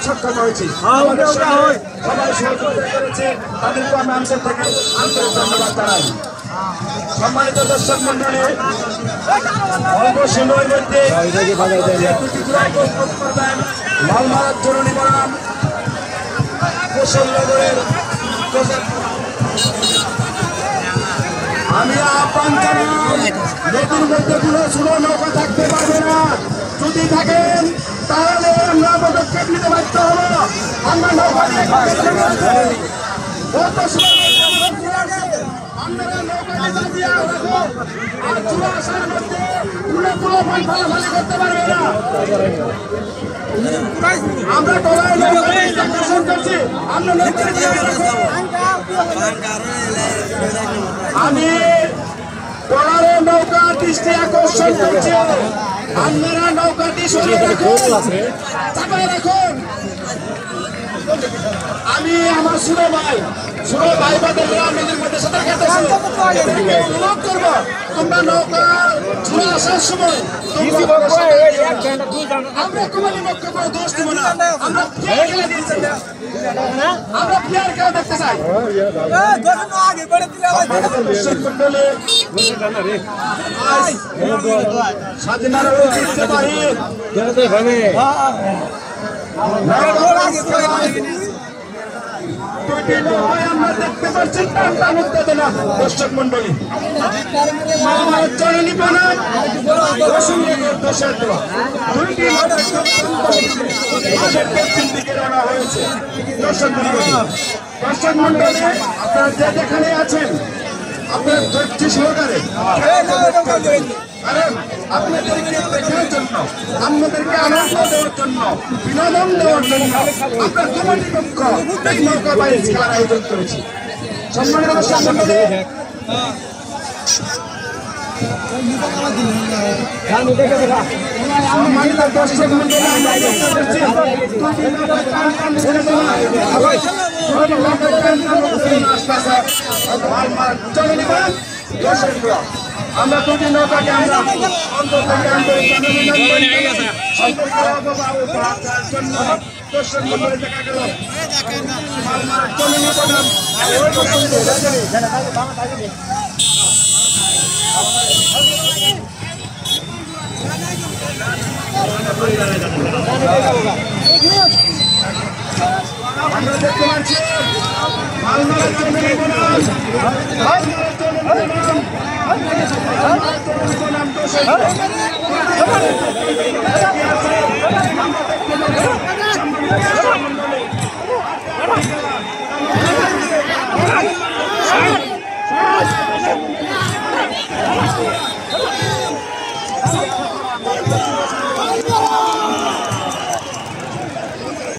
সক্ষম হয়েছি সবাই সহযোগিতা করেছে তাদেরকে আমি আন্তর থেকে আন্তরিক ধন্যবাদ জানাই। সম্মানিত দর্শক মন্ডলী, অল্প সময়ের মধ্যে লালমারার জরুরি বনাম কৌশলনগরের আমি আহ্বান জানাই, নদীর মধ্যে কোনো ছোট নৌকা থাকতে পারবে না। যদি থাকেন তাহলে আমরা পদক্ষেপ নিতে বাধ্য হবো। আমরা নৌকা দিয়ে করতে পারবে না। আমরা আকর্ষণ করছি। আমি ট্রলারের নৌকা দৃষ্টি আকর্ষণ করছি। আপনারা নৌকাটি সরিয়ে রাখুন, চাপায় রাখুন। আমি আমার ছোট ভাই বাদের আপনাদের মধ্যে সাঁতার কাটতেছি। অনুরোধ করবো তোমরা নৌকা চলে আসার সময় আমরা কুমারী বক্তব্য দোষ দেবো না। আমরা প্লেয়ার খেলা দিয়েছি, আমরা প্লেয়ার খেলা দেখতে চাই। স্বাধীনতার ঐতিহ্যবাহী আমরা দেখতে পাচ্ছি টান উত্তেজনা। দর্শক মন্ডলী, জননী বানাম পশ্চিম দিকে রওনা হয়েছে। দর্শক মন্ডলী, আপনারা যে যেখানে আছেন আপনার ধৈর্য সহকারে আপনাদেরকে দেখার জন্য, আপনাদেরকে আনন্দ দেওয়ার জন্য, বিনোদন দেওয়ার জন্য আমরা কমিটি পক্ষ এই নৌকা বাইচ খেলার আয়োজন করেছি। সম্মানিত দর্শক মন্ডলী, আমরা দুটি নৌকাকে আমরা অন্তর থেকে আন্তরিক দেখা গেল আমরা দেখতে পাচ্ছি